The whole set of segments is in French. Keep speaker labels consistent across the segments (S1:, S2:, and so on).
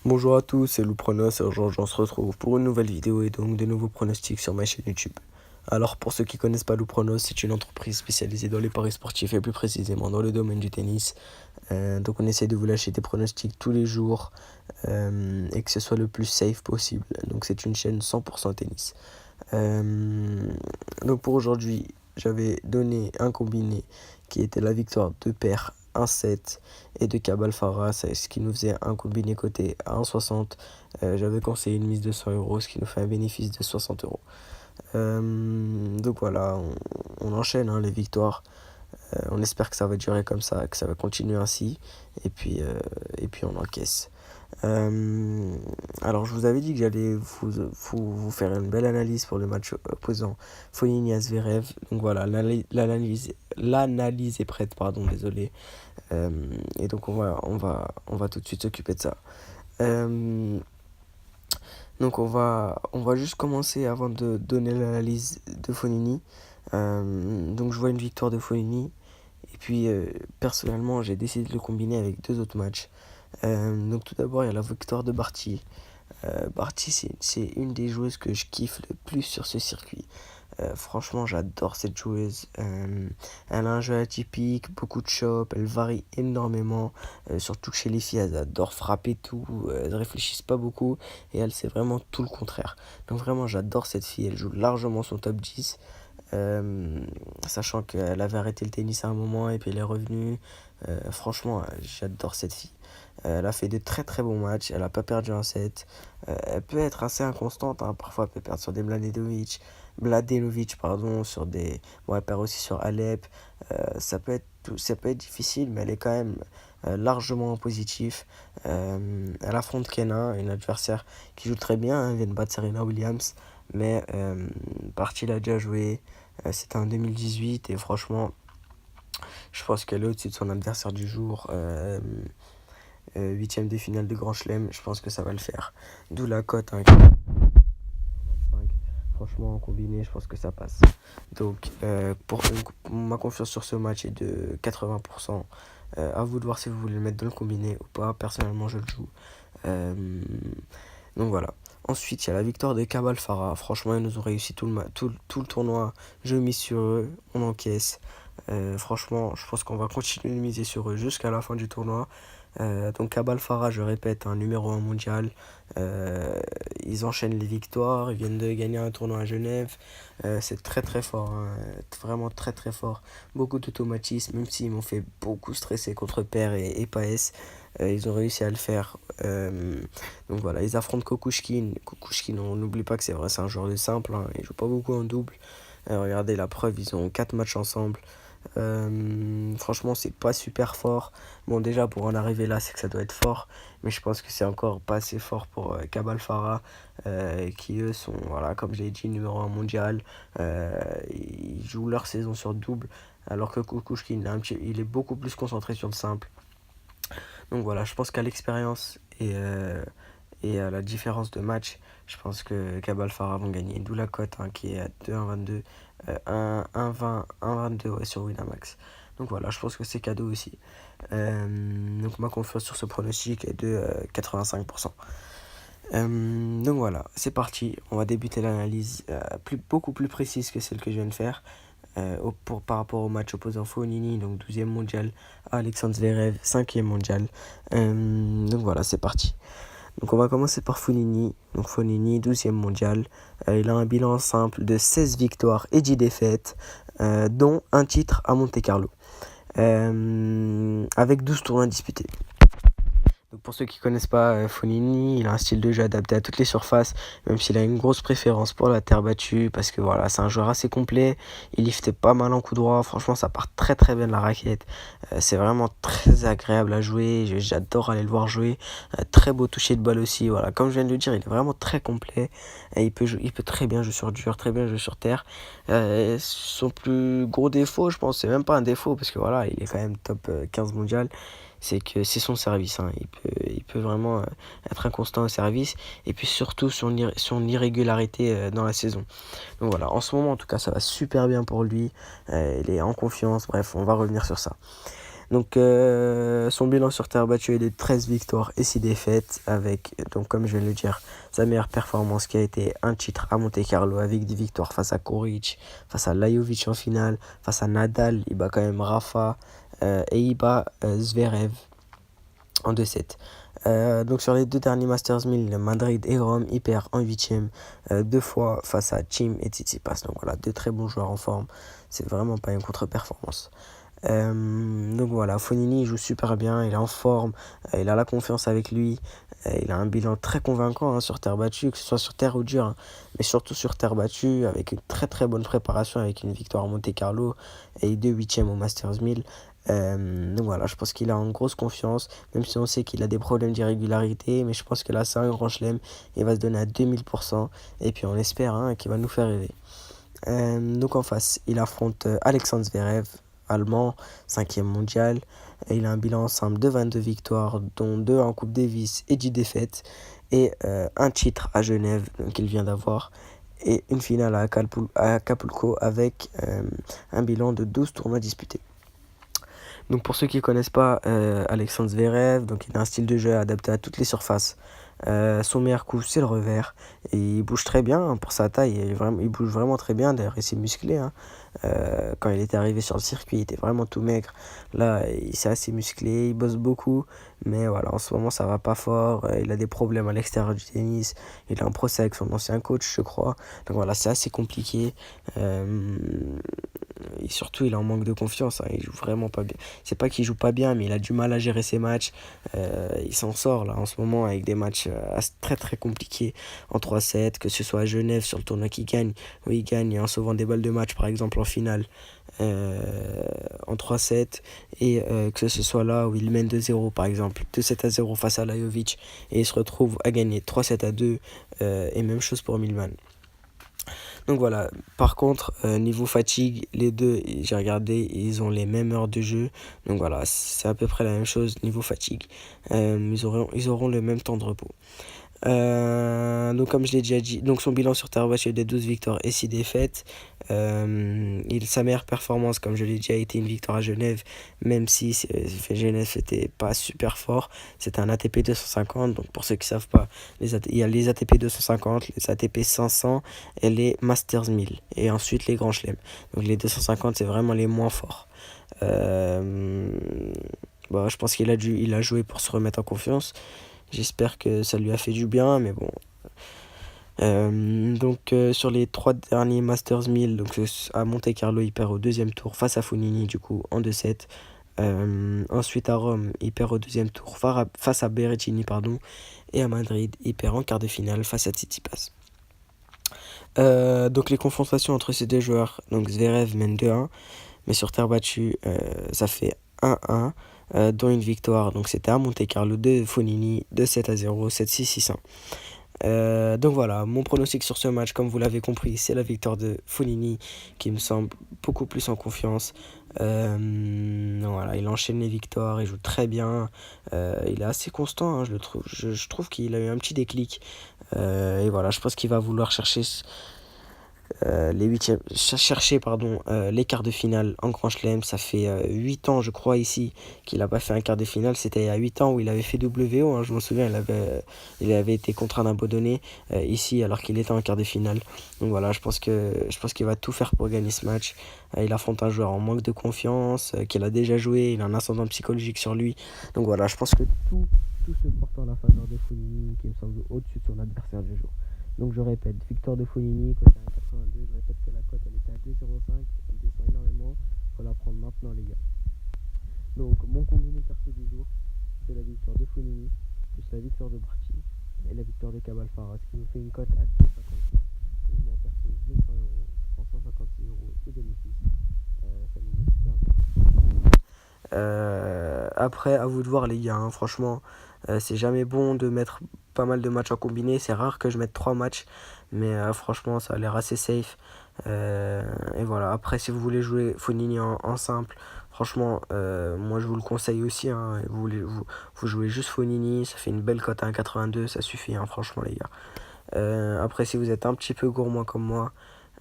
S1: Bonjour à tous, c'est Lou Pronos et aujourd'hui on se retrouve pour une nouvelle vidéo et donc de nouveaux pronostics sur ma chaîne YouTube. Alors pour ceux qui connaissent pas Lou Pronos, c'est une entreprise spécialisée dans les paris sportifs et plus précisément dans le domaine du tennis. Donc on essaie de vous lâcher des pronostics tous les jours et que ce soit le plus safe possible. Donc c'est une chaîne 100% tennis. Euh, donc pour aujourd'hui, j'avais donné un combiné qui était la victoire de paire 1-7 et de Cabal Farah, ce qui nous faisait un combiné coté à 1,60. J'avais conseillé une mise de 100 euros, ce qui nous fait un bénéfice de 60 euros. Donc voilà, on enchaîne les victoires. On espère que ça va durer comme ça, que ça va continuer ainsi. Et puis on encaisse. Euh, alors, je vous avais dit que j'allais vous faire une belle analyse pour le match opposant Fognini-Zverev. Donc voilà, l'analyse est prête, pardon, désolé. Et donc on va tout de suite s'occuper de ça. Euh, donc on va juste commencer avant de donner l'analyse de Fognini. Donc je vois une victoire de Fognini. Et puis personnellement, j'ai décidé de le combiner avec deux autres matchs. Donc tout d'abord, il y a la victoire de Barty. Barty, c'est une des joueuses que je kiffe le plus sur ce circuit. Franchement, j'adore cette joueuse. Elle a un jeu atypique, beaucoup de chops, elle varie énormément. Surtout que chez les filles, elles adorent frapper tout, elles ne réfléchissent pas beaucoup. Et elle, c'est vraiment tout le contraire. Donc vraiment, j'adore cette fille. Elle joue largement son top 10. Sachant qu'elle avait arrêté le tennis à un moment et puis elle est revenue. Franchement, j'adore cette fille. Elle a fait de très très bons matchs. Elle n'a pas perdu un set. Elle peut être assez inconstante, hein. Parfois, elle peut perdre sur des Mladenovic, pardon, sur des. Bon, elle perd aussi sur Alep. Ça peut être difficile, mais elle est quand même largement en positif. Elle affronte Kena, une adversaire qui joue très bien, hein. Elle vient de battre Serena Williams. Mais Barty l'a déjà joué. C'était en 2018 et franchement, je pense qu'elle est au-dessus de son adversaire du jour. Huitième de finale de Grand Chelem, je pense que ça va le faire. D'où la cote, hein, 25. Franchement, en combiné, je pense que ça passe. Donc, ma confiance sur ce match est de 80%. À vous de voir si vous voulez le mettre dans le combiné ou pas. Personnellement, je le joue. Euh, donc voilà. Ensuite, il y a la victoire de Cabal Farah. Franchement, ils nous ont réussi tout le tournoi. Je mise sur eux, on encaisse. Franchement, je pense qu'on va continuer de miser sur eux jusqu'à la fin du tournoi. Donc Cabal Farah, je répète, un numéro 1 mondial. Ils enchaînent les victoires. Ils viennent de gagner un tournoi à Genève. C'est très très fort, hein. Vraiment très très fort. Beaucoup d'automatisme, même s'ils m'ont fait beaucoup stresser contre Per et Paes. Ils ont réussi à le faire. Donc voilà, ils affrontent Kukushkin. Kukushkin, on n'oublie pas que c'est vrai, c'est un joueur de simple, hein. Il joue pas beaucoup en double. Regardez la preuve, ils ont 4 matchs ensemble. Franchement, c'est pas super fort. Bon, déjà, pour en arriver là, c'est que ça doit être fort. Mais je pense que c'est encore pas assez fort pour Cabal Farah, qui eux sont, voilà, comme je l'ai dit, numéro 1 mondial. Ils jouent leur saison sur double. Alors que Kukushkin, il est beaucoup plus concentré sur le simple. Donc voilà, je pense qu'à l'expérience et à la différence de match, je pense que Cabal Farah vont gagner. D'où la cote, hein, qui est à 2,122, 1,20, 1,22, ouais, sur Winamax. Donc voilà, je pense que c'est cadeau aussi. Donc ma confiance sur ce pronostic est de 85%. Donc voilà, c'est parti. On va débuter l'analyse beaucoup plus précise que celle que je viens de faire. Par rapport au match opposant Fognini, donc 12e mondial, à Alexandre Zverev, 5e mondial. Donc voilà, c'est parti. Donc on va commencer par Fognini. Donc Fognini, 12e mondial. Il a un bilan simple de 16 victoires et 10 défaites, dont un titre à Monte-Carlo, avec 12 tournois disputés. Donc pour ceux qui ne connaissent pas Fognini, il a un style de jeu adapté à toutes les surfaces, même s'il a une grosse préférence pour la terre battue, parce que voilà, c'est un joueur assez complet. Il lifte pas mal en coup droit, franchement ça part très très bien de la raquette. C'est vraiment très agréable à jouer, j'adore aller le voir jouer. Très beau toucher de balle aussi, voilà, comme je viens de le dire, il est vraiment très complet. Il peut très bien jouer sur dur, très bien jouer sur terre. Son plus gros défaut, je pense, c'est même pas un défaut, parce que voilà, il est quand même top 15 mondial. C'est que c'est son service, hein. Il peut vraiment être inconstant au service. Et puis surtout son irrégularité dans la saison. Donc voilà, en ce moment en tout cas ça va super bien pour lui. Il est en confiance, bref, on va revenir sur ça. Donc, son bilan sur terre battue est de 13 victoires et 6 défaites, avec, donc, comme je viens de le dire, sa meilleure performance qui a été un titre à Monte-Carlo avec 10 victoires face à Koric, face à Lajovic en finale, face à Nadal, il bat quand même Rafa, et il bat Zverev en 2-7. Donc sur les deux derniers Masters 1000, Madrid et Rome, il perd en 8ème, deux fois face à Thiem et Tsitsipas. Donc voilà, deux très bons joueurs en forme. C'est vraiment pas une contre-performance. Donc voilà, Fognini il joue super bien, il est en forme, il a la confiance avec lui, il a un bilan très convaincant sur terre battue, que ce soit sur terre ou dur, mais surtout sur terre battue, avec une très très bonne préparation, avec une victoire à Monte-Carlo et deux huitièmes au Masters 1000. Donc voilà, je pense qu'il a une grosse confiance, même si on sait qu'il a des problèmes d'irrégularité, mais je pense que là c'est un grand chelem, il va se donner à 2000%, et puis on espère qu'il va nous faire rêver. Donc en face, il affronte Alexandre Zverev, allemand, 5e mondial. Et il a un bilan ensemble de 22 victoires, dont 2 en Coupe Davis et 10 défaites. Et un titre à Genève qu'il vient d'avoir. Et une finale à Acapulco avec un bilan de 12 tournois disputés. Donc pour ceux qui ne connaissent pas Alexandre Zverev, donc il a un style de jeu adapté à toutes les surfaces. Son meilleur coup, c'est le revers. Et il bouge très bien pour sa taille. Il bouge vraiment très bien. D'ailleurs, il s'est musclé. Quand il était arrivé sur le circuit, il était vraiment tout maigre. Là, il s'est assez musclé. Il bosse beaucoup. Mais voilà, en ce moment, ça va pas fort. Il a des problèmes à l'extérieur du tennis. Il a un procès avec son ancien coach, je crois. Donc voilà, c'est assez compliqué. Et surtout, il est en manque de confiance. Il joue vraiment pas bien. C'est pas qu'il joue pas bien, mais il a du mal à gérer ses matchs. Il s'en sort là en ce moment avec des matchs très très compliqués en 3-7, que ce soit à Genève sur le tournoi qu'il gagne, où il gagne en sauvant des balles de match, par exemple en finale en 3-7, et que ce soit là où il mène 2-0, par exemple 2-7-0 face à Lajovic, et il se retrouve à gagner 3-7-2, et même chose pour Milman. Donc voilà, par contre, niveau fatigue, les deux, j'ai regardé, ils ont les mêmes heures de jeu. Donc voilà, c'est à peu près la même chose niveau fatigue. Ils auront le même temps de repos. Donc comme je l'ai déjà dit, donc son bilan sur terre battue est de 12 victoires et 6 défaites. Sa meilleure performance, comme je l'ai dit, a été une victoire à Genève, même si Genève c'était pas super fort. C'était un ATP 250, donc pour ceux qui savent pas, il y a les ATP 250, les ATP 500 et les Masters 1000. Et ensuite les grands chelems. Donc les 250 c'est vraiment les moins forts. Je pense il a joué pour se remettre en confiance. J'espère que ça lui a fait du bien, mais bon. Sur les 3 derniers Masters 1000, donc à Monte-Carlo, il perd au deuxième tour face à Fognini, du coup, en 2-7. Ensuite, à Rome, il perd au deuxième tour face à Berrettini, pardon. Et à Madrid, il perd en quart de finale face à Tsitsipas. Donc les confrontations entre ces deux joueurs, donc Zverev mène 2-1, mais sur terre battue, ça fait 1-1. Dont une victoire, donc c'était à Monte-Carlo de Fognini, de 7-0, 7-6, 6-1. Donc voilà, mon pronostic sur ce match, comme vous l'avez compris, c'est la victoire de Fognini qui me semble beaucoup plus en confiance. Voilà, il enchaîne les victoires, il joue très bien, il est assez constant, je le trouve. Je trouve qu'il a eu un petit déclic. Et voilà, je pense qu'il va vouloir chercher les quarts de finale en Grand Chelem. Ça fait 8 ans, je crois, ici, qu'il n'a pas fait un quart de finale. C'était il y a 8 ans où il avait fait WO. Je me souviens, il avait été contraint d'abandonner ici alors qu'il était en quart de finale. Donc voilà, je pense qu'il va tout faire pour gagner ce match. Il affronte un joueur en manque de confiance, qu'il a déjà joué. Il a un ascendant psychologique sur lui. Donc voilà, je pense que tout se porte en la faveur de Fognini, qui me semble au-dessus de son adversaire du jour. Donc je répète, victoire de Fognini, côté 1,82. Je répète que la cote elle était à 2,05. Elle descend énormément. Il faut la prendre maintenant, les gars. Donc mon combiné perso du jour, c'est la victoire de Fognini, plus la victoire de Barty et la victoire de Cabal Farah, ce qui nous fait une cote à 2,56. Donc moi perso, je mets 100 euros, je prends 156 euros de bénéfice. Ça nous met super bien. Après, à vous de voir, les gars. Franchement, c'est jamais bon de mettre pas mal de matchs en combiné. C'est rare que je mette 3 matchs. Mais franchement, ça a l'air assez safe. Et voilà. Après, si vous voulez jouer Fognini en simple, franchement, moi je vous le conseille aussi. Vous jouez juste Fognini. Ça fait une belle cote à 1,82. Ça suffit, franchement, les gars. Après, si vous êtes un petit peu gourmand comme moi,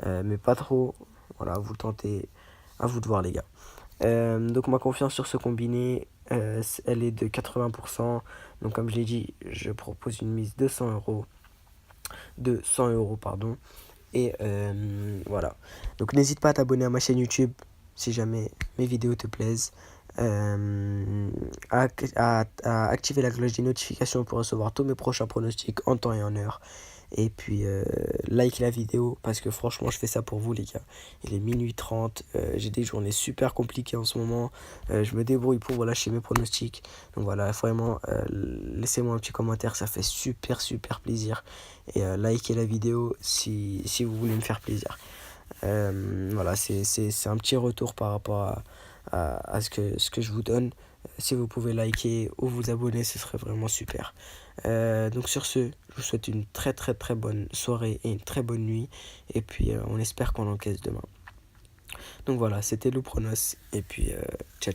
S1: mais pas trop, voilà, vous tentez. À vous de voir, les gars. Donc ma confiance sur ce combiné, elle est de 80%. Donc comme je l'ai dit, je propose une mise de 100 euros. De 100 euros, pardon. Et voilà. Donc n'hésite pas à t'abonner à ma chaîne YouTube si jamais mes vidéos te plaisent. À activer la cloche des notifications pour recevoir tous mes prochains pronostics en temps et en heure. Et puis like la vidéo parce que franchement je fais ça pour vous les gars. Il est minuit 30, j'ai des journées super compliquées en ce moment. Je me débrouille pour lâcher mes pronostics. Donc voilà, vraiment laissez-moi un petit commentaire, ça fait super plaisir. Et likez la vidéo si vous voulez me faire plaisir. Voilà, c'est un petit retour par rapport à ce que je vous donne. Si vous pouvez liker ou vous abonner, ce serait vraiment super. Donc sur ce, je vous souhaite une très bonne soirée et une très bonne nuit. Et puis on espère qu'on encaisse demain. Donc voilà, c'était Lou Pronos. Et puis ciao ciao.